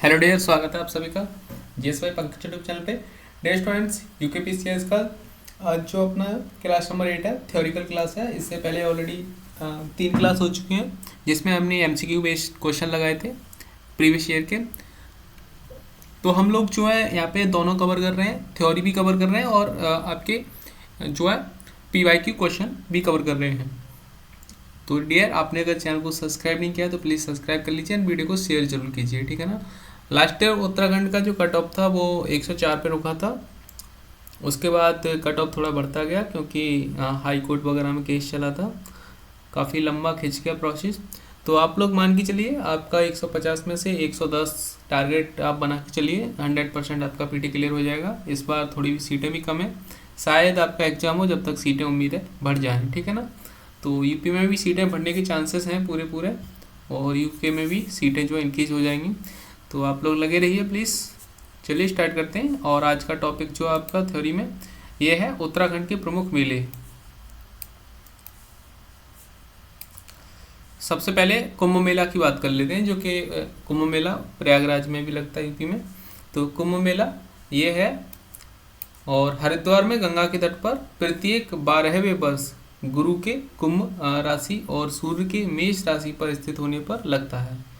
Hello dear, स्वागत है आप सभी का GS Y Pankaj YouTube channel पे। डियर स्टूडेंट्स, यूकेपीसीएस का आज जो अपना क्लास नंबर 8 है, थ्योरिकल क्लास है। इससे पहले ऑलरेडी 3 क्लास हो चुकी हैं जिसमें हमने एमसीक्यू बेस्ड क्वेश्चन लगाए थे प्रीवियस ईयर के। तो हम लोग जो है यहाँ पे दोनों कवर कर रहे हैं, थ्योरी भी कवर कर रहे हैं और आपके जो है पीवाईक्यू क्वेश्चन भी कवर कर रहे हैं। तो डियर, आपने अगर चैनल को सब्सक्राइब नहीं किया तो प्लीज़ सब्सक्राइब कर लीजिए और वीडियो को शेयर जरूर कीजिए, ठीक है ना। लास्ट ईयर उत्तराखंड का जो कट ऑफ था वो 104 पे रुका था। उसके बाद कट ऑफ थोड़ा बढ़ता गया क्योंकि हाई कोर्ट वगैरह में केस चला था, काफ़ी लंबा खिंच गया प्रोसेस। तो आप लोग मान के चलिए आपका 150 में से 110 टारगेट आप बना के चलिए, 100% आपका पीटी क्लियर हो जाएगा। इस बार थोड़ी सीटें भी कम है, शायद आपका एग्जाम हो जब तक सीटें उम्मीद है बढ़ जाएँ, ठीक है ना। तो यूपी में भी सीटें बढ़ने के चांसेस हैं पूरे और यूके में भी सीटें जो इंक्रीज हो जाएंगी। तो आप लोग लगे रहिए प्लीज़। चलिए स्टार्ट करते हैं। और आज का टॉपिक जो आपका थ्योरी में ये है उत्तराखंड के प्रमुख मेले। सबसे पहले कुंभ मेला की बात कर लेते हैं, जो कि कुंभ मेला प्रयागराज में भी लगता है यूपी में। तो कुंभ मेला ये है और हरिद्वार में गंगा के तट पर प्रत्येक 12वें वर्ष गुरु के कुंभ राशि और सूर्य के मेष राशि पर स्थित होने पर लगता है।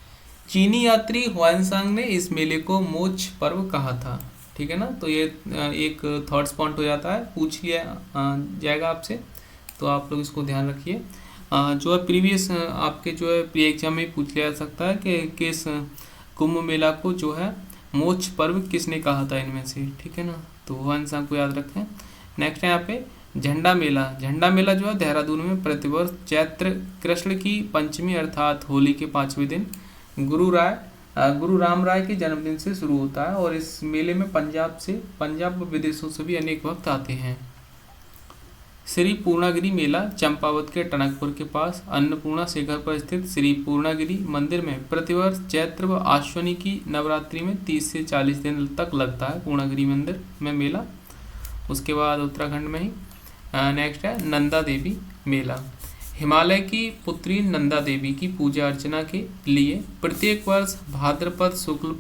चीनी यात्री हुआनसांग ने इस मेले को मोक्ष पर्व कहा था, ठीक है ना। तो ये एक थर्ड पॉइंट हो जाता है, पूछ लिया जाएगा आपसे, तो आप लोग इसको ध्यान रखिए। जो है प्रीवियस आपके जो है प्री एग्जाम में पूछ लिया जा सकता है कि किस कुंभ मेला को जो है मोक्ष पर्व किसने कहा था इनमें से, ठीक है ना। तो हुआनसांग को याद रखें। नेक्स्ट है यहाँ पे झंडा मेला। झंडा मेला जो है देहरादून में प्रतिवर्ष चैत्र कृष्ण की पंचमी अर्थात होली के 5वें दिन गुरु राम राय के जन्मदिन से शुरू होता है और इस मेले में पंजाब व विदेशों से भी अनेक भक्त आते हैं। श्री पूर्णागिरी मेला चंपावत के टनकपुर के पास अन्नपूर्णा शिखर पर स्थित श्री पूर्णागिरी मंदिर में प्रतिवर्ष चैत्र व आश्विनी की नवरात्रि में 30 से 40 दिन तक लगता है पूर्णागिरी मंदिर में मेला। उसके बाद उत्तराखंड में ही नेक्स्ट है नंदा देवी मेला। हिमालय की पुत्री नंदा देवी की पूजा अर्चना के लिए प्रत्येक वर्ष भाद्रपद शुक्ल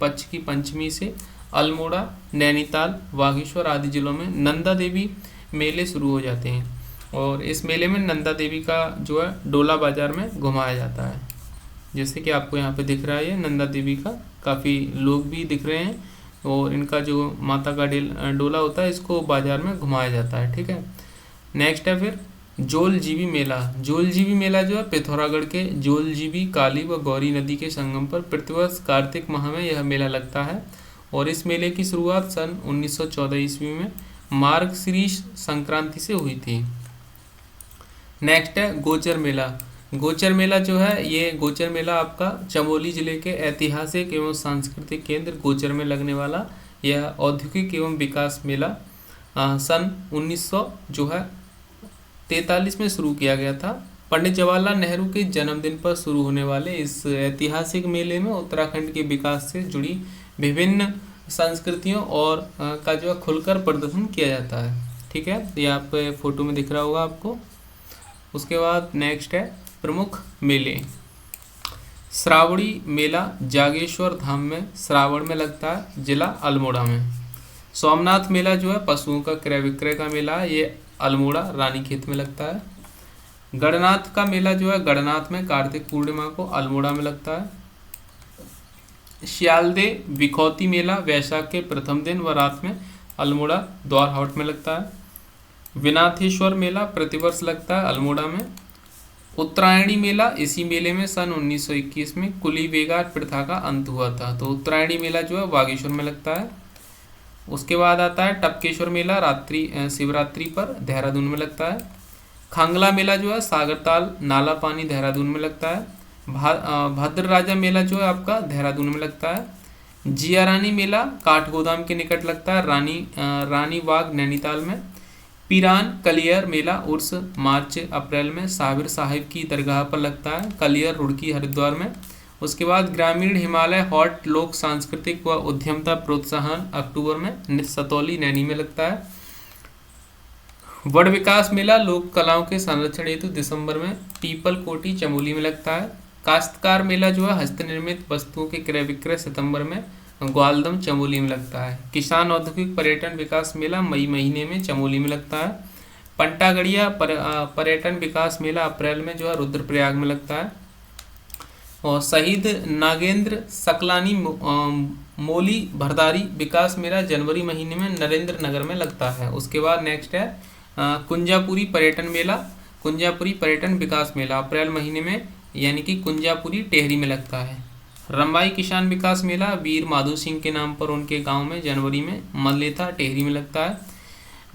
पक्ष की पंचमी से अल्मोड़ा, नैनीताल, बागेश्वर आदि जिलों में नंदा देवी मेले शुरू हो जाते हैं और इस मेले में नंदा देवी का जो है डोला बाजार में घुमाया जाता है। जैसे कि आपको यहाँ पे दिख रहा है, ये नंदा देवी का काफ़ी लोग भी दिख रहे हैं और इनका जो माता का डोला होता है इसको बाजार में घुमाया जाता है, ठीक है। नेक्स्ट है फिर जोलजीबी मेला। जोलजीबी मेला जो है पिथौरागढ़ के जोलजीबी, काली व गौरी नदी के संगम पर प्रतिवर्ष कार्तिक माह में यह मेला लगता है और इस मेले की शुरुआत सन 1914 ईस्वी में मार्गशीर्ष संक्रांति से हुई थी। नेक्स्ट है गोचर मेला। गोचर मेला जो है, ये गोचर मेला आपका चमोली जिले के ऐतिहासिक एवं सांस्कृतिक केंद्र गोचर में लगने वाला यह औद्योगिक एवं विकास मेला सन 1943 में शुरू किया गया था। पंडित जवाहरलाल नेहरू के जन्मदिन पर शुरू होने वाले इस ऐतिहासिक मेले में उत्तराखंड के विकास से जुड़ी विभिन्न संस्कृतियों और का जो है खुलकर प्रदर्शन किया जाता है, ठीक है। ये आप फोटो में दिख रहा होगा आपको। उसके बाद नेक्स्ट है प्रमुख मेले। श्रावणी मेला जागेश्वर धाम में श्रावण में लगता है, जिला अल्मोड़ा में। सोमनाथ मेला जो है पशुओं का क्रय विक्रय का मेला है, ये अल्मोड़ा रानीखेत में लगता है। गणनाथ का मेला जो है गणनाथ में कार्तिक पूर्णिमा को अल्मोड़ा में लगता है। श्यालदे विखौती मेला वैशाख के प्रथम दिन व रात में अल्मोड़ा द्वारहाट में लगता है। विनाथेश्वर मेला प्रतिवर्ष लगता है अल्मोड़ा में। उत्तरायणी मेला, इसी मेले में सन 1921 में कुली बेगार प्रथा का अंत हुआ था, तो उत्तरायणी मेला जो है बागेश्वर में लगता है। उसके बाद आता है टपकेश्वर मेला, शिवरात्रि पर देहरादून में लगता है। खांगला मेला जो है सागरताल नाला पानी देहरादून में लगता है। भद्र राजा मेला जो है आपका देहरादून में लगता है। जिया रानी मेला काठगोदाम के निकट लगता है, रानी बाग नैनीताल में। पीरान कलियर मेला उर्स मार्च अप्रैल में साबिर साहिब की दरगाह पर लगता है, कलियर रुड़की हरिद्वार में। उसके बाद ग्रामीण हिमालय हॉट लोक सांस्कृतिक व उद्यमता प्रोत्साहन अक्टूबर में सतौली नैनी में लगता है। वड विकास मेला लोक कलाओं के संरक्षण हेतु दिसंबर में पीपल कोटी चमोली में लगता है। काश्तकार मेला जो है हस्तनिर्मित वस्तुओं के क्रय विक्रय सितंबर में ग्वालदम चमोली में लगता है। किसान औद्योगिक पर्यटन विकास मेला मई महीने में चमोली में लगता है। पंटागड़िया पर्यटन विकास मेला अप्रैल में जो है रुद्रप्रयाग में लगता है। और शहीद नागेंद्र सकलानी मोली भरदारी विकास मेला जनवरी महीने में नरेंद्र नगर में लगता है। उसके बाद नेक्स्ट है कुंजापुरी पर्यटन मेला, कुंजापुरी पर्यटन विकास मेला अप्रैल महीने में यानी कि कुंजापुरी टेहरी में लगता है। रंबाई किसान विकास मेला वीर माधो सिंह के नाम पर उनके गांव में जनवरी में मल्लेथा टेहरी में लगता है।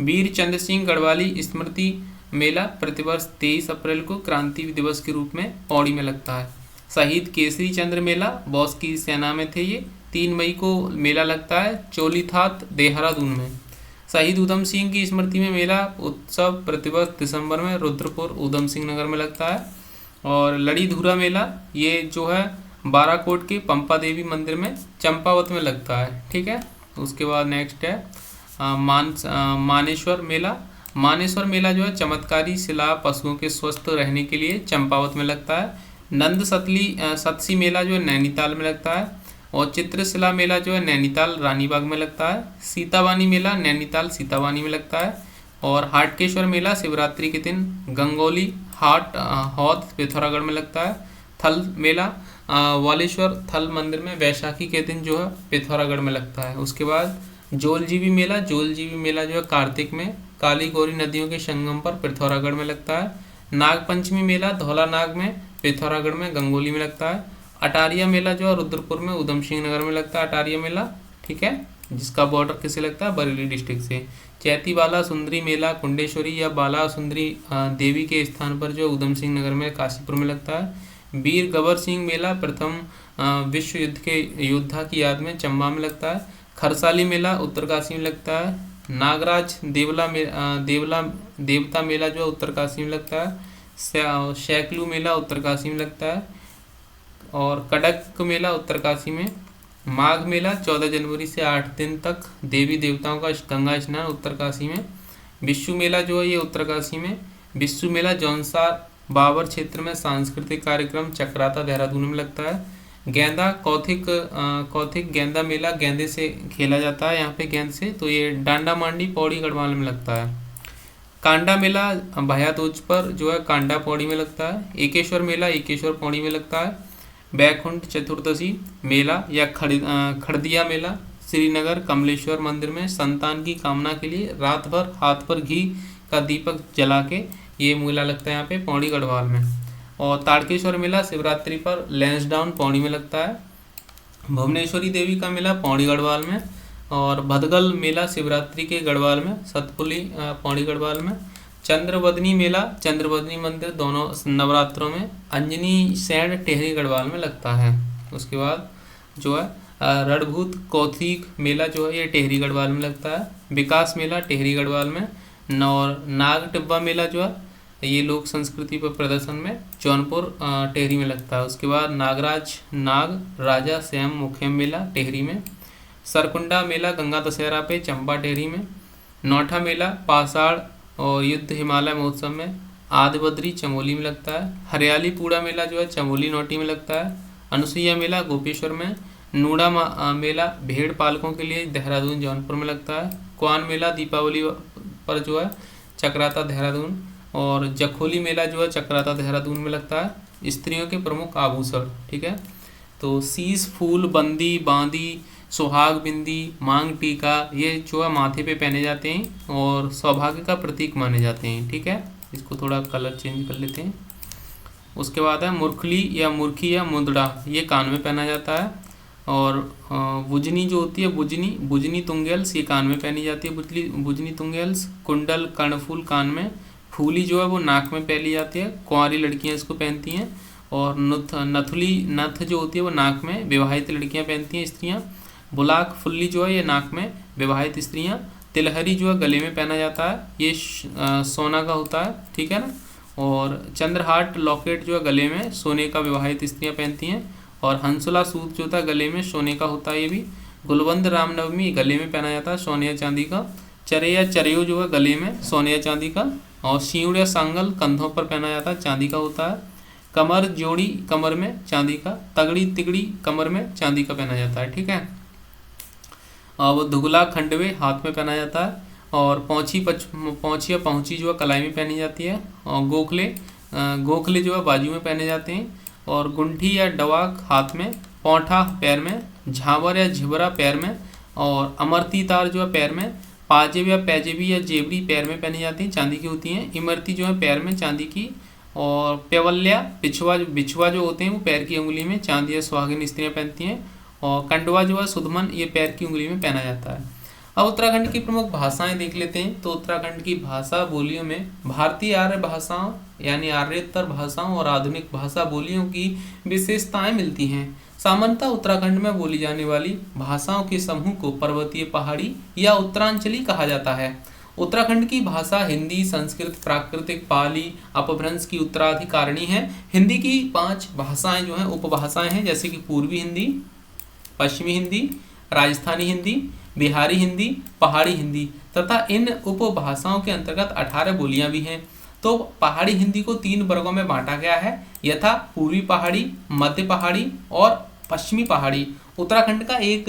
वीर चंद्र सिंह गढ़वाली स्मृति मेला प्रतिवर्ष 23 अप्रैल को क्रांति दिवस के रूप में पौड़ी में लगता है। शहीद केसरी चंद्र मेला बॉस की सेना में थे, ये 3 मई को मेला लगता है चोलीथात देहरादून में। शहीद उधम सिंह की स्मृति में मेला उत्सव प्रतिवर्ष दिसंबर में रुद्रपुर उधम सिंह नगर में लगता है। और लड़ी धूरा मेला ये जो है बाराकोट के पंपा देवी मंदिर में चंपावत में लगता है, ठीक है। उसके बाद नेक्स्ट है मानेश्वर मेला। मानेश्वर मेला जो है चमत्कारी शिला पशुओं के स्वस्थ रहने के लिए चंपावत में लगता है। नंद सतसी मेला जो है नैनीताल में लगता है। और चित्रशिला मेला जो है नैनीताल रानीबाग में लगता है। सीतावानी मेला नैनीताल सीतावानी में लगता है। और हाटकेश्वर मेला शिवरात्रि के दिन गंगोली हौद पिथौरागढ़ में लगता है। थल मेला वालेश्वर थल मंदिर में वैशाखी के दिन जो है पिथौरागढ़ में लगता है। उसके बाद जोलजीबी मेला, जोलजीबी मेला जो है कार्तिक में काली गौरी नदियों के संगम पर पिथौरागढ़ में लगता है। नागपंचमी मेला धौलानाग में पिथौरागढ़ में गंगोली में लगता है। अटारिया मेला जो है रुद्रपुर में उधम सिंह नगर में लगता है अटारिया मेला, ठीक है, जिसका बॉर्डर किससे लगता है बरेली डिस्ट्रिक्ट से। चैती बाला सुंदरी मेला कुंडेश्वरी या बाला सुंदरी देवी के स्थान पर जो उधम सिंह नगर में काशीपुर में लगता है। वीर गबर सिंह मेला प्रथम विश्व युद्ध के योद्धा की याद में चंबा में लगता है। खरसाली मेला उत्तरकाशी में लगता है। नागराज देवता मेला जो उत्तरकाशी में लगता है। शैकलू मेला उत्तरकाशी में लगता है। और कड़क मेला उत्तरकाशी में। माघ मेला 14 जनवरी से 8 दिन तक देवी देवताओं का गंगा स्नान उत्तरकाशी में। विश्व मेला जो है ये उत्तरकाशी में। विश्व मेला जौनसार बाबर क्षेत्र में सांस्कृतिक कार्यक्रम चक्राता देहरादून में लगता है। गेंदा कौथिक गेंदा मेला गेंदे से खेला जाता है यहाँ पे गेंद से, तो ये डांडा मांडी पौड़ी गढ़वाल में लगता है। कांडा मेला भया दूज पर जो है कांडा पौड़ी में लगता है। एकेश्वर मेला एकेश्वर पौड़ी में लगता है। बैकुंठ चतुर्दशी मेला या खड़दिया मेला श्रीनगर कमलेश्वर मंदिर में संतान की कामना के लिए रात भर हाथ पर घी का दीपक जला के ये मेला लगता है यहाँ पे पौड़ी गढ़वाल में। और ताड़केश्वर मेला शिवरात्रि पर लैंसडाउन पौड़ी में लगता है। भुवनेश्वरी देवी का मेला पौड़ी गढ़वाल में। और भदगल मेला शिवरात्रि के गढ़वाल में। सतपुली पौड़ी गढ़वाल में। चंद्रवदनी मेला चंद्रवदनी मंदिर दोनों नवरात्रों में अंजनी सैंड टेहरी गढ़वाल में लगता है। उसके बाद जो है रणभूत कौथिक मेला जो है ये टेहरी गढ़वाल में लगता है। विकास मेला टेहरी गढ़वाल में। और नाग टिब्बा मेला जो है ये लोक संस्कृति पर प्रदर्शन में जौनपुर टेहरी में लगता है। उसके बाद नागराज नाग राजा श्याम मुखेम मेला टेहरी में। सरकुंडा मेला गंगा दशहरा पे चंबा टेहरी में। नौठा मेला पासाड़ और युद्ध हिमालय महोत्सव में आदिबद्री चमोली में लगता है। हरियाली पूड़ा मेला जो है चमोली नौटी में लगता है। अनुसुईया मेला गोपेश्वर में। नूड़ा मेला भेड़ पालकों के लिए देहरादून जौनपुर में लगता है। क्वान मेला दीपावली पर जो है चक्राता देहरादून। और जखोली मेला जो है चक्राता देहरादून में लगता है। स्त्रियों के प्रमुख आभूषण, ठीक है, तो शीश फूल बंदी बांदी सुहाग बिंदी मांग टीका ये जो है माथे पे पहने जाते हैं और सौभाग्य का प्रतीक माने जाते हैं, ठीक है। इसको थोड़ा कलर चेंज कर लेते हैं। उसके बाद है मुरखली या मुरखी या मुंदड़ा ये कान में पहना जाता है। और बुजनी जो होती है बुजनी तुंगेल्स ये कान में पहनी जाती है। बुजनी तुंगेल्स। कुंडल कर्णफूल कान में। फूली जो है वो नाक में पहनी जाती है, कुंवारी लड़कियां इसको पहनती हैं। और नथ जो होती है वो नाक में विवाहित लड़कियां पहनती हैं स्त्रियां। बुलाक फुल्ली जो है ये नाक में विवाहित स्त्रियां। तिलहरी जो है गले में पहना जाता है, ये सोना का होता है, ठीक है ना। और चंद्रहाट लॉकेट जो है गले में सोने का विवाहित स्त्रियां पहनती हैं। और हंसुला सूत जो होता है गले में सोने का होता है ये भी। गुलबंद रामनवमी गले में पहना जाता है सोने या चांदी का। चरे या चरियो जो है गले में सोने या चांदी का। और सींग या सांगल कंधों पर पहना जाता है चांदी का होता है। कमर जोड़ी कमर में चांदी का, तगड़ी तिगड़ी कमर में चांदी का पहना जाता है, ठीक है। वो दुगला खंडवे हाथ में पहना जाता है, और पौंची या पहुंची जो है कलाई में पहनी जाती है, और गोखले जो है बाजू में पहने जाते हैं, और गुंठी या डवाक हाथ में, पौंठा पैर में, झावर या झिबरा पैर में, और अमरती तार जो है पैर में, पाजेब या पैजेबी या जेबड़ी पैर में पहनी जाती हैं, चांदी की होती हैं, इमरती जो है पैर में चांदी की, और पेवल्या बिछुआ जो होते हैं वो पैर की उंगली में, चांदी या सुहागिन स्त्रियां पहनती हैं, और कंडवा जो है सुधमन ये पैर की उंगली में पहना जाता है। अब उत्तराखंड की प्रमुख भाषाएं देख लेते हैं। तो उत्तराखंड की भाषा बोलियों में भारतीय आर्य भाषाओं यानी आर्येतर भाषाओं और आधुनिक भाषा बोलियों की विशेषताएं मिलती हैं। सामान्यतः उत्तराखंड में बोली जाने वाली भाषाओं के समूह को पर्वतीय पहाड़ी या उत्तरांचली कहा जाता है। उत्तराखंड की भाषा हिंदी, संस्कृत, प्राकृतिक, पाली, अपभ्रंश की उत्तराधिकारिणी है। हिंदी की 5 भाषाएं जो हैं उपभाषाएं हैं, जैसे कि पूर्वी हिंदी, पश्चिमी हिंदी, राजस्थानी हिंदी, बिहारी हिंदी, पहाड़ी हिंदी, तथा इन उपभाषाओं के अंतर्गत 18 बोलियां भी हैं। तो पहाड़ी हिंदी को 3 वर्गों में बांटा गया है, यथा पूर्वी पहाड़ी, मध्य पहाड़ी और पश्चिमी पहाड़ी। उत्तराखंड का एक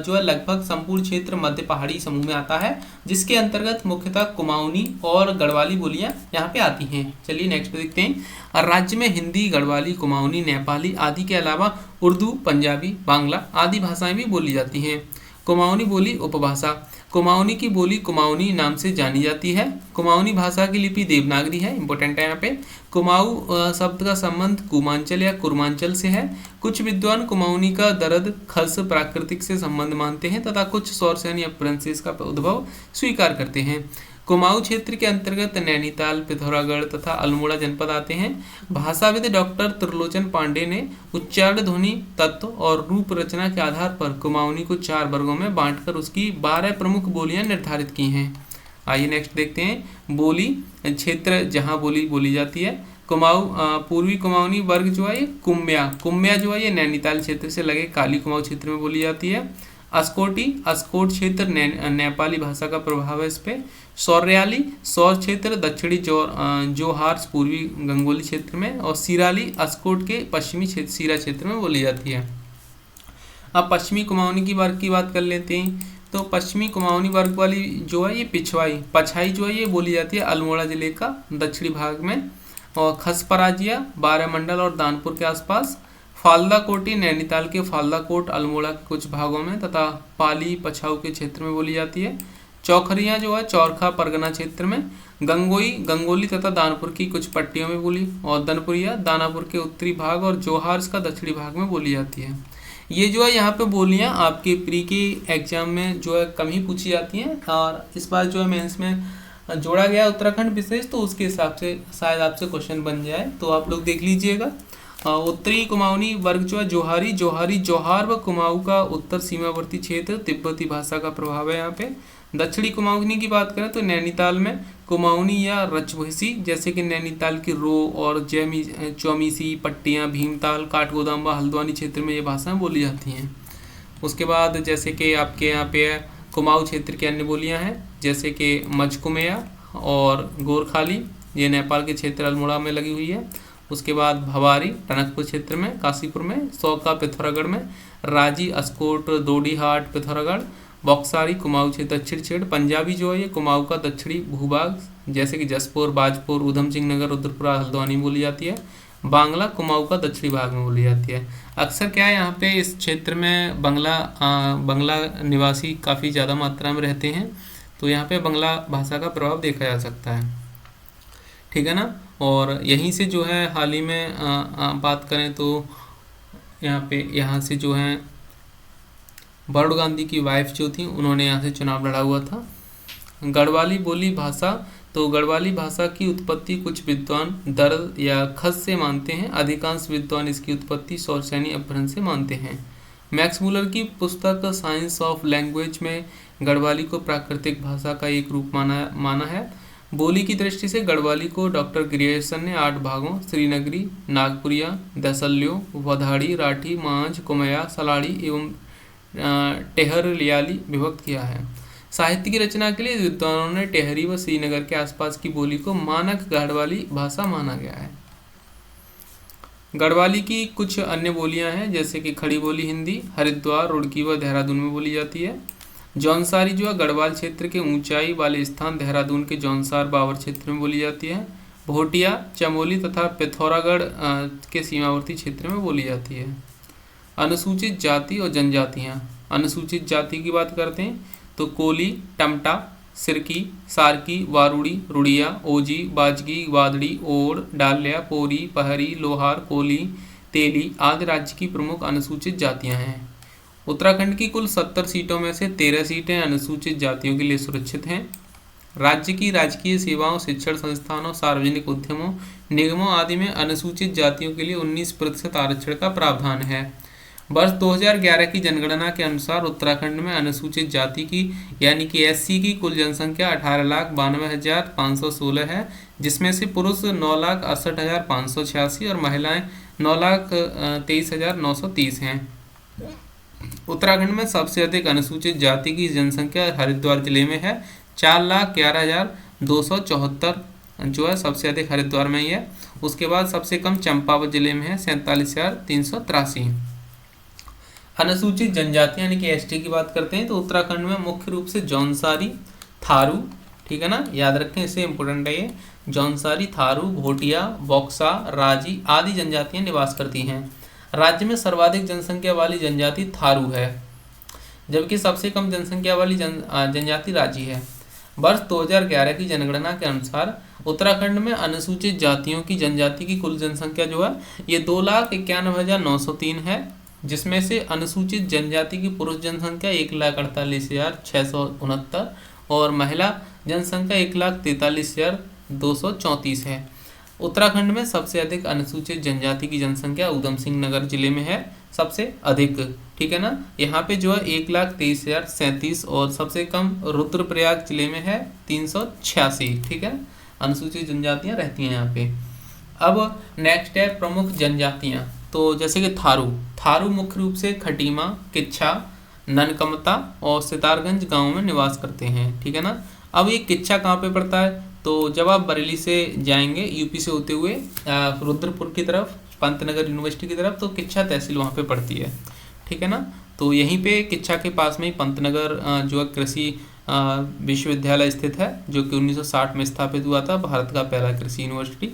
जो है लगभग संपूर्ण क्षेत्र मध्य पहाड़ी समूह में आता है, जिसके अंतर्गत मुख्यतः कुमाऊनी और गढ़वाली बोलियां यहाँ पे आती हैं। चलिए नेक्स्ट देखते हैं। राज्य में हिंदी, गढ़वाली, कुमाऊनी, नेपाली आदि के अलावा उर्दू, पंजाबी, बांग्ला आदि भाषाएं भी बोली जाती हैं। कुमाऊनी बोली उपभाषा। कुमाऊनी की बोली कुमाऊनी नाम से जानी जाती है। कुमाऊनी भाषा की लिपि देवनागरी है, इंपॉर्टेंट है यहाँ पे। कुमाऊं शब्द का संबंध कुमांचल या कुर्मांचल से है। कुछ विद्वान कुमाऊनी का दर्द खस प्राकृतिक से संबंध मानते हैं तथा कुछ सौरसेन या प्रिंसेस का उद्भव स्वीकार करते हैं। कुमाऊं क्षेत्र के अंतर्गत नैनीताल, पिथौरागढ़ तथा अल्मोड़ा जनपद आते हैं। भाषाविद डॉक्टर त्रिलोचन पांडे ने उच्चारण, ध्वनि, तत्व और रूप रचना के आधार पर कुमाऊनी को 4 वर्गों में बांटकर उसकी 12 प्रमुख बोलियां निर्धारित की हैं। आइए नेक्स्ट देखते हैं। बोली क्षेत्र जहां बोली जाती है। कुमाऊं पूर्वी कुमाऊनी वर्ग जो है ये कुम्या जो है ये नैनीताल क्षेत्र से लगे काली कुमाऊं क्षेत्र में बोली जाती है। अस्कोट क्षेत्र नेपाली भाषा का प्रभाव है इस पे। सौर्याली सौर क्षेत्र दक्षिणी जोहार पूर्वी गंगोली क्षेत्र में, और सिराली अस्कोट के पश्चिमी क्षेत्र सीरा क्षेत्र में बोली जाती है। अब पश्चिमी कुमाऊनी की वर्ग की बात कर लेते हैं। तो पश्चिमी कुमाऊनी वर्ग वाली जो है ये पछाई जो है ये बोली जाती है अल्मोड़ा जिले का दक्षिणी भाग में, और खसपराजिया, बारामंडल और दानपुर के आसपास। फालदा कोटी नैनीताल के फालदा कोट, अल्मोड़ा के कुछ भागों में तथा पाली पछाऊ के क्षेत्र में बोली जाती है। चौखरियाँ जो है चौरखा परगना क्षेत्र में। गंगोली तथा दानपुर की कुछ पट्टियों में बोली, और दनपुरिया दानापुर के उत्तरी भाग और जोहार्स का दक्षिणी भाग में बोली जाती है। ये जो है यहाँ पे बोलियाँ आपके प्री के एग्जाम में जो है कम ही पूछी जाती हैं, और इस बार जो है मेंस में जोड़ा गया उत्तराखंड विशेष, तो उसके हिसाब से शायद आपसे क्वेश्चन बन जाए, तो आप लोग देख लीजिएगा। उत्तरी कुमाऊनी वर्ग जो है जोहारी जोहार व कुमाऊं का उत्तर सीमावर्ती क्षेत्र, तिब्बती भाषा का प्रभाव है यहाँ पे। दक्षिणी कुमाऊनी की बात करें तो नैनीताल में कुमाऊनी या रचभसी, जैसे कि नैनीताल की रो और चौमीसी, पट्टियाँ, भीमताल, काठगोदाम व हल्द्वानी क्षेत्र में ये भाषाएं बोली जाती हैं। उसके बाद जैसे कि आपके यहाँ पे कुमाऊं क्षेत्र की अन्य बोलियाँ हैं, जैसे कि मजकुमेया और गोरखाली, ये नेपाल के क्षेत्र अल्मोड़ा में लगी हुई है। उसके बाद भवारी टनकपुर क्षेत्र में, काशीपुर में, सौका पिथौरागढ़ में, राजी अस्कोट दोडीहाट पिथौरागढ़, बक्सारी कुमाऊं क्षेत्र दक्षिण क्षेत्र। पंजाबी जो है ये कुमाऊं का दक्षिणी भूभाग, जैसे कि जसपुर, बाजपुर, उधम सिंह नगर, रुद्रपुरा, हल्द्वानी बोली जाती है। बांग्ला कुमाऊं का दक्षिणी भाग में बोली जाती है। अक्सर क्या है यहाँ पे इस क्षेत्र में बंगला निवासी काफ़ी ज़्यादा मात्रा में रहते हैं, तो यहाँ पे बंगला भाषा का प्रभाव देखा जा सकता है, ठीक है ना। और यहीं से जो है हाल ही में बात करें तो यहाँ से जो है बड़ौदा गांधी की वाइफ जो थी उन्होंने यहाँ से चुनाव लड़ा हुआ था। गढ़वाली बोली भाषा, तो गढ़वाली भाषा की उत्पत्ति कुछ विद्वान दर्द या खस से मानते हैं, अधिकांश विद्वान इसकी उत्पत्ति सौरसेनी अपभ्रंश से मानते हैं। मैक्स मूलर की पुस्तक साइंस ऑफ लैंग्वेज में गढ़वाली को प्राकृतिक भाषा का एक रूप माना है। बोली की दृष्टि से गढ़वाली को डॉक्टर ग्रियर्सन ने 8 भागों श्रीनगरी, नागपुरिया, दसल्यो, वधाड़ी, राठी, मांझ, कुमया, सलाड़ी एवं टेहरियाली विभक्त किया है। साहित्य की रचना के लिए विद्वानों ने टेहरी व श्रीनगर के आसपास की बोली को मानक गढ़वाली भाषा माना गया है। गढ़वाली की कुछ अन्य बोलियां हैं, जैसे कि खड़ी बोली हिंदी हरिद्वार, रुड़की व देहरादून में बोली जाती है। जौनसारी जो है गढ़वाल क्षेत्र के ऊंचाई वाले स्थान देहरादून के जौनसार बावर क्षेत्र में बोली जाती है। भोटिया, चमोली तथा पिथौरागढ़ के सीमावर्ती क्षेत्र में बोली जाती है। अनुसूचित जाति और जनजातियाँ। अनुसूचित जाति की बात करते हैं तो कोली, टमटा, सिरकी, सारकी, वारुड़ी, रुड़िया, ओजी, बाजगी, वादड़ी, ओड़, डाल्या, पोरी, पहरी, लोहार, कोली, तेली आदि राज्य की प्रमुख अनुसूचित जातियां हैं। उत्तराखंड की कुल 70 सीटों में से 13 सीटें अनुसूचित जातियों के लिए सुरक्षित हैं। राज्य की राजकीय सेवाओं, शिक्षण संस्थानों, सार्वजनिक उद्यमों, निगमों आदि में अनुसूचित जातियों के लिए 19% आरक्षण का प्रावधान है। वर्ष 2011 की जनगणना के अनुसार उत्तराखंड में अनुसूचित जाति की यानी कि एससी की कुल जनसंख्या 18,92,516 है, जिसमें से पुरुष 9,68,586 और महिलाएं 9,23,930 हैं। उत्तराखंड में सबसे अधिक अनुसूचित जाति की जनसंख्या हरिद्वार जिले में है, 4,11,274 जो है सबसे अधिक हरिद्वार में ही है। उसके बाद सबसे कम चंपावत जिले में है, 47,383। अनुसूचित जनजाति यानी कि एसटी की बात करते हैं तो उत्तराखंड में मुख्य रूप से जौनसारी, थारू, ठीक है ना, याद रखें, इसे इंपॉर्टेंट है ये, जौनसारी, थारू, भोटिया, बॉक्सा, राजी आदि जनजातियां निवास करती हैं। राज्य में सर्वाधिक जनसंख्या वाली जनजाति थारू है, जबकि सबसे कम जनसंख्या वाली जनजाति राजी है। वर्ष 2011 की जनगणना के अनुसार उत्तराखंड में अनुसूचित जातियों की जनजाति की कुल जनसंख्या जो है ये 2,91,903 है, जिसमें से अनुसूचित जनजाति की पुरुष जनसंख्या 1,48,669 और महिला जनसंख्या 1,43,234 है। उत्तराखंड में सबसे अधिक अनुसूचित जनजाति की जनसंख्या ऊधम सिंह नगर जिले में है, सबसे अधिक, ठीक है ना। यहाँ पे जो है 1,23,037 और सबसे कम रुद्रप्रयाग जिले में है 386, ठीक है। अनुसूचित जनजातियाँ रहती हैं यहाँ पे। अब नेक्स्ट है प्रमुख जनजातियाँ, तो जैसे कि थारू मुख्य रूप से खटीमा, किच्छा, ननकमता और सितारगंज गांव में निवास करते हैं, ठीक है ना। अब ये किच्छा कहाँ पे पड़ता है, तो जब आप बरेली से जाएंगे यूपी से होते हुए रुद्रपुर की तरफ, पंतनगर यूनिवर्सिटी की तरफ, तो किच्छा तहसील वहाँ पे पड़ती है, ठीक है ना। तो यहीं पे किच्छा के पास में ही पंतनगर जो है कृषि विश्वविद्यालय स्थित है, जो कि 1960 में स्थापित हुआ था, भारत का पहला कृषि यूनिवर्सिटी।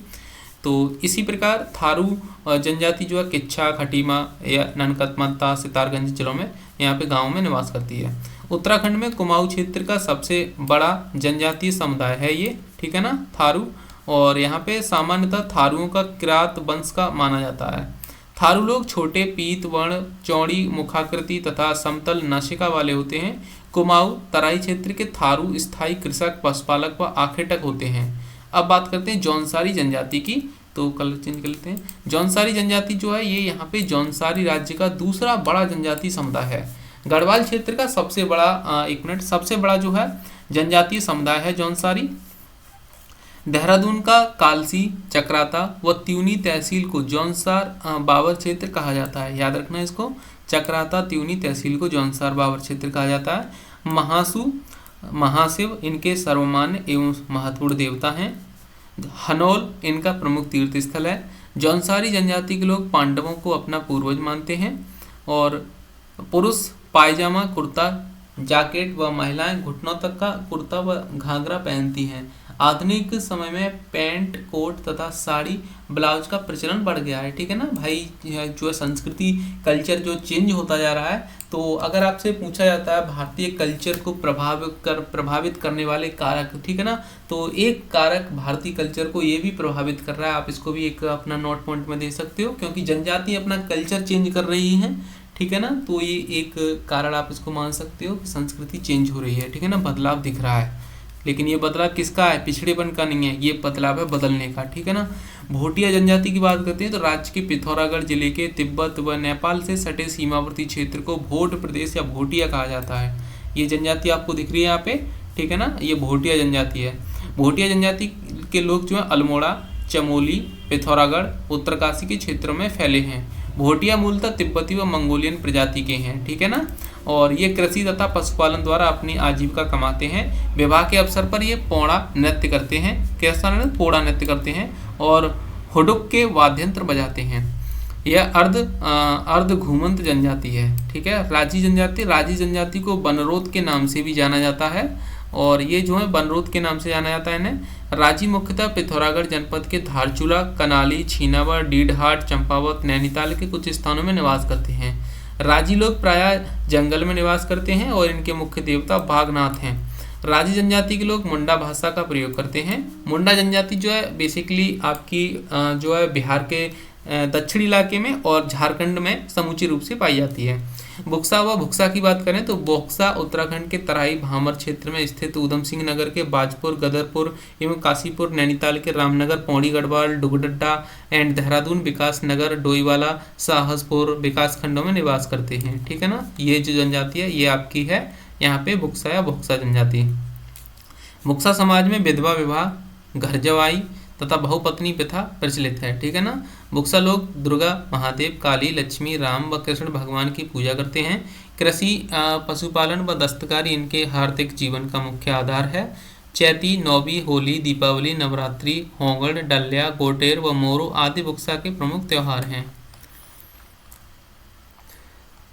तो इसी प्रकार थारू जनजाति जो है किच्छा, खटीमा या ननकमता, सितारगंज जिलों में यहाँ पे गाँव में निवास करती है। उत्तराखंड में कुमाऊं क्षेत्र का सबसे बड़ा जनजातीय समुदाय है ये, ठीक है ना, थारू। और यहाँ पे सामान्यतः थारुओं का किरात वंश का माना जाता है। थारू लोग छोटे, पीत वर्ण, चौड़ी मुखाकृति तथा समतल नासिका वाले होते हैं। कुमाऊं तराई क्षेत्र के थारू स्थायी कृषक, पशुपालक व आखेटक होते हैं। अब बात करते हैं जौनसारी जनजाति की, तो कलर चेंज कर लेते हैं। जौनसारी जनजाति जो है ये यहाँ पे जौनसारी राज्य का दूसरा बड़ा जनजातीय समुदाय है। गढ़वाल क्षेत्र का सबसे बड़ा सबसे बड़ा जो है जनजातीय समुदाय है जौनसारी। देहरादून का कालसी, चक्राता व त्यूनी तहसील को जौनसार बावर क्षेत्र कहा जाता है। याद रखना इसको, चक्राता त्यूनी तहसील को जौनसार बावर क्षेत्र कहा जाता है। महासू, महाशिव इनके सर्वमान्य एवं महत्वपूर्ण देवता हैं। हनौल इनका प्रमुख तीर्थ स्थल है। जौनसारी जनजाति के लोग पांडवों को अपना पूर्वज मानते हैं और पुरुष पायजामा, कुर्ता, जैकेट व महिलाएं घुटनों तक का कुर्ता व घाघरा पहनती हैं। आधुनिक समय में पैंट, कोट तथा साड़ी, ब्लाउज का प्रचलन बढ़ गया है, ठीक है ना भाई। जो है संस्कृति, कल्चर जो चेंज होता जा रहा है, तो अगर आपसे पूछा जाता है भारतीय कल्चर को प्रभावित करने वाले कारक, ठीक है ना, तो एक कारक भारतीय कल्चर को ये भी प्रभावित कर रहा है। आप इसको भी एक अपना नोट पॉइंट में दे सकते हो, क्योंकि जनजाति अपना कल्चर चेंज कर रही हैं, ठीक है ना। तो ये एक कारण आप इसको मान सकते हो कि संस्कृति चेंज हो रही है, ठीक है ना, बदलाव दिख रहा है। लेकिन ये बदलाव किसका है, पिछड़ेपन का नहीं है, ये बदलाव है बदलने का, ठीक है ना। भोटिया जनजाति की बात करते हैं तो राज्य के पिथौरागढ़ जिले के तिब्बत व नेपाल से सटे सीमावर्ती क्षेत्र को भोट प्रदेश या भोटिया कहा जाता है। ये जनजाति आपको दिख रही है यहाँ पे, ठीक है ना, ये भोटिया जनजाति है। भोटिया जनजाति के लोग जो है अल्मोड़ा, चमोली, पिथौरागढ़, उत्तरकाशी के क्षेत्रों में फैले हैं। भोटिया मूलतः तिब्बती व मंगोलियन प्रजाति के हैं, ठीक है ना। और ये कृषि तथा पशुपालन द्वारा अपनी आजीविका कमाते हैं। विवाह के अवसर पर ये पौड़ा नृत्य करते हैं। कैसा नृत्य, पौड़ा नृत्य करते हैं और हुडुक के वाद्यंत्र बजाते हैं। यह अर्ध घूमंत जनजाति है। ठीक है, राजी जनजाति को बनरोद के नाम से भी जाना जाता है, और ये जो है बनरोद के नाम से जाना जाता है इन्हें। राजी मुख्यतः पिथौरागढ़ जनपद के धारचूला, कनाली, छीनावर, डीडहाट, चंपावत, नैनीताल के कुछ स्थानों में निवास करते हैं। राजी लोग प्रायः जंगल में निवास करते हैं और इनके मुख्य देवता बाघनाथ हैं। राजी जनजाति के लोग मुंडा भाषा का प्रयोग करते हैं। मुंडा जनजाति जो है बेसिकली आपकी जो है बिहार के दक्षिणी इलाके में और झारखंड में समूची रूप से पाई जाती है। बुक्सा व भुक्सा की बात करें तो बोक्सा उत्तराखंड के तराई भामर क्षेत्र में स्थित उधम सिंह नगर के बाजपुर, गदरपुर एवं काशीपुर, नैनीताल के रामनगर, पौड़ी गढ़वाल, डुगडड्डा एंड देहरादून, विकास नगर, डोईवाला, साहसपुर विकास खंडों में निवास करते हैं। ठीक है ना, ये जो जनजाति है ये आपकी है यहाँ पे बुक्सा या भुक्सा जनजाति। बुक्सा समाज में विधवा विवाह, घर जवाई तथा बहुपत्नी प्रथा प्रचलित है। ठीक है ना, बुक्सा लोग दुर्गा, महादेव, काली, लक्ष्मी, राम व कृष्ण भगवान की पूजा करते हैं। कृषि, पशुपालन व दस्तकारी इनके आर्थिक जीवन का मुख्य आधार है। चैती, नौबी, होली, दीपावली, नवरात्रि, होंगड़, डल्या, गोटेर व मोरो आदि बुक्सा के प्रमुख त्यौहार हैं।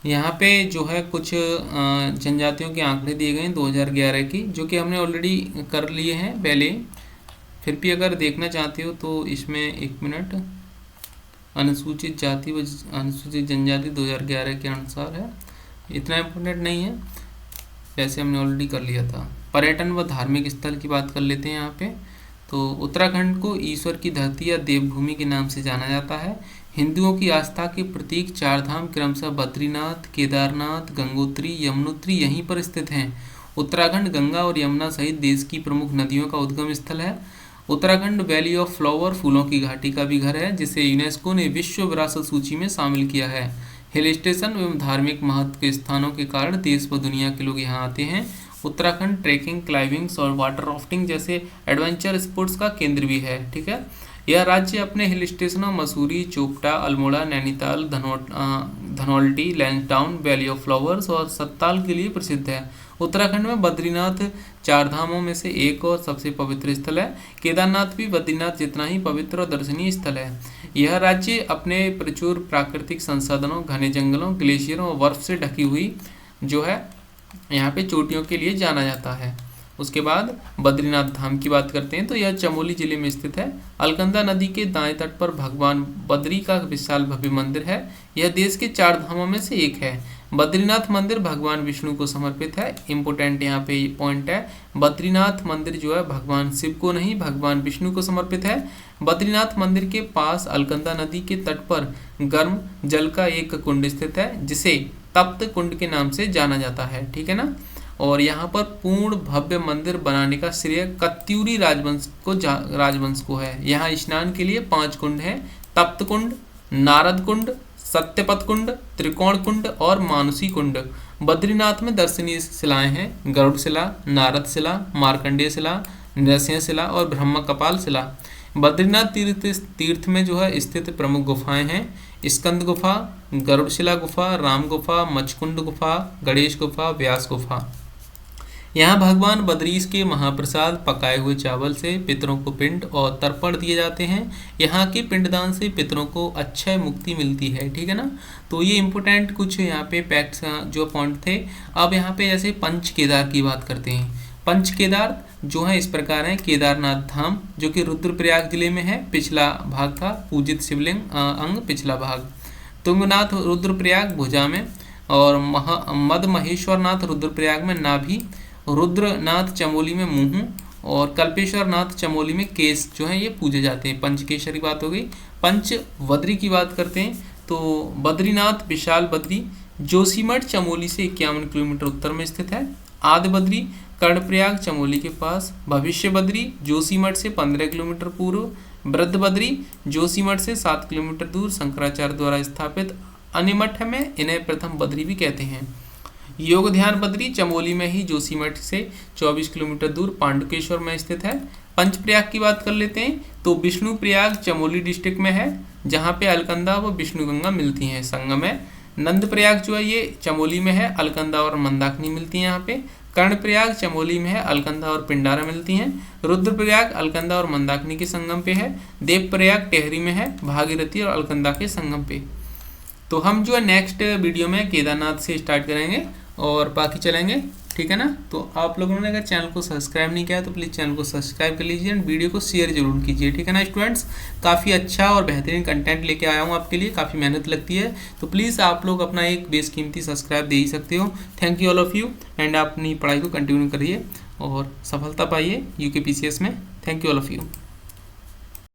यहाँ पे जो है कुछ जनजातियों के आंकड़े दिए गए हैं 2011 की, जो कि हमने ऑलरेडी कर लिए हैं पहले। फिर भी अगर देखना चाहते हो तो इसमें एक मिनट, अनुसूचित जाति व अनुसूचित जनजाति 2011 के अनुसार है, इतना इम्पोर्टेंट नहीं है, वैसे हमने ऑलरेडी कर लिया था। पर्यटन व धार्मिक स्थल की बात कर लेते हैं यहाँ पे। तो उत्तराखंड को ईश्वर की धरती या देवभूमि के नाम से जाना जाता है। हिंदुओं की आस्था के प्रतीक चार धाम क्रमशः बद्रीनाथ, केदारनाथ, गंगोत्री, यमुनोत्री यहीं पर स्थित हैं। उत्तराखंड गंगा और यमुना सहित देश की प्रमुख नदियों का उद्गम स्थल है। उत्तराखंड वैली ऑफ फ्लावर, फूलों की घाटी का भी घर है, जिसे यूनेस्को ने विश्व विरासत सूची में शामिल किया है। हिल स्टेशन एवं धार्मिक महत्व के स्थानों के कारण देश व दुनिया के लोग यहाँ आते हैं। उत्तराखंड ट्रैकिंग, क्लाइंबिंग और वाटर राफ्टिंग जैसे एडवेंचर स्पोर्ट्स का केंद्र भी है। ठीक है, यह राज्य अपने हिल स्टेशनों Mussoorie, Chopta, Almora, Nainital, Dhanaulti, Lansdowne, valley of flowers और सत्ताल के लिए प्रसिद्ध है। उत्तराखंड में बद्रीनाथ चार धामों में से एक और सबसे पवित्र स्थल है। केदारनाथ भी बद्रीनाथ जितना ही पवित्र और दर्शनीय स्थल है। यह राज्य अपने प्रचुर प्राकृतिक संसाधनों, घने जंगलों, ग्लेशियरों और बर्फ से ढकी हुई जो है यहाँ पे चोटियों के लिए जाना जाता है। उसके बाद बद्रीनाथ धाम की बात करते हैं तो यह चमोली जिले में स्थित है। अलकनंदा नदी के दाएं तट पर भगवान बद्री का विशाल भव्य मंदिर है। यह देश के चार धामों में से एक है। बद्रीनाथ मंदिर भगवान विष्णु को समर्पित है। इम्पोर्टेंट यहाँ पे पॉइंट है, बद्रीनाथ मंदिर जो है भगवान शिव को नहीं, भगवान विष्णु को समर्पित है। बद्रीनाथ मंदिर के पास अलकनंदा नदी के तट पर गर्म जल का एक कुंड स्थित है, जिसे तप्त कुंड के नाम से जाना जाता है। ठीक है ना, और यहाँ पर पूर्ण भव्य मंदिर बनाने का श्रेय कत्यूरी राजवंश को है। यहाँ स्नान के लिए 5 कुंड हैं: तप्त कुंड, नारद कुंड, सत्यपथ कुंड, त्रिकोण कुंड और मानुसी कुंड। बद्रीनाथ में दर्शनीय शिलाएं हैं: गरुड़ शिला, नारद शिला, मार्कंडेय शिला, नरसिंह शिला और ब्रह्म कपाल शिला। बद्रीनाथ तीर्थ में जो है स्थित प्रमुख गुफाएं हैं: स्कंद गुफा, गरुड़शिला गुफा, राम गुफा, मचकुंड गुफा, गणेश गुफा, व्यास गुफा। यहाँ भगवान बद्रीश के महाप्रसाद पकाए हुए चावल से पितरों को पिंड और तर्पण दिए जाते हैं। यहाँ के पिंडदान से पितरों को अक्षय मुक्ति मिलती है। ठीक है ना, तो ये इंपॉर्टेंट कुछ यहाँ पे फैक्ट्स जो पॉइंट थे। अब यहाँ पे जैसे पंच केदार की बात करते हैं। पंच केदार जो है इस प्रकार है: केदारनाथ धाम जो कि रुद्रप्रयाग जिले में है, पिछला भाग था पूजित शिवलिंग अंग पिछला भाग। तुंगनाथ रुद्रप्रयाग भुजा में, और मद महेश्वरनाथ रुद्रप्रयाग में नाभि, रुद्रनाथ चमोली में मुंह, और कल्पेश्वर नाथ चमोली में केस जो है ये पूजे जाते हैं। पंचकेश्वर की बात हो गई। पंच बद्री की बात करते हैं तो बद्रीनाथ विशाल बद्री जोशीमठ चमोली से 51 किलोमीटर उत्तर में स्थित है। आदि बद्री कर्णप्रयाग चमोली के पास। भविष्य बद्री जोशीमठ से 15 किलोमीटर पूर्व। वृद्ध बद्री जोशीमठ से 7 किलोमीटर दूर शंकराचार्य द्वारा स्थापित अनिमठ में इन्हें प्रथम बद्री भी कहते हैं। योग ध्यान बद्री चमोली में ही जोशीमठ से 24 किलोमीटर दूर पांडुकेश्वर में स्थित है। पंचप्रयाग की बात कर लेते हैं तो विष्णु प्रयाग चमोली डिस्ट्रिक्ट में है, जहाँ पे अलकनंदा व विष्णु गंगा मिलती हैं संगम है। नंद प्रयाग जो है ये चमोली में है, अलकनंदा और मंदाकिनी मिलती हैं यहाँ पे। कर्णप्रयाग चमोली में है, अलकनंदा और पिंडारा मिलती हैं। रुद्रप्रयाग अलकनंदा और मंदाकिनी के संगम पे है। देवप्रयाग टेहरी में है, भागीरथी और अलकनंदा के संगम पे। तो हम जो है नेक्स्ट वीडियो में केदारनाथ से स्टार्ट करेंगे और बाकी चलेंगे, ठीक है ना। तो आप लोगों ने अगर चैनल को सब्सक्राइब नहीं किया है तो प्लीज़ चैनल को सब्सक्राइब कर लीजिए एंड वीडियो को शेयर जरूर कीजिए, ठीक है ना स्टूडेंट्स। काफ़ी अच्छा और बेहतरीन कंटेंट लेके आया हूँ आपके लिए, काफ़ी मेहनत लगती है, तो प्लीज़ आप लोग अपना एक बेशकीमती सब्सक्राइब दे ही सकते हो। Thank you all of you and आप अपनी पढ़ाई को कंटिन्यू करिए और सफलता पाइए UKPCS में। Thank you all of you.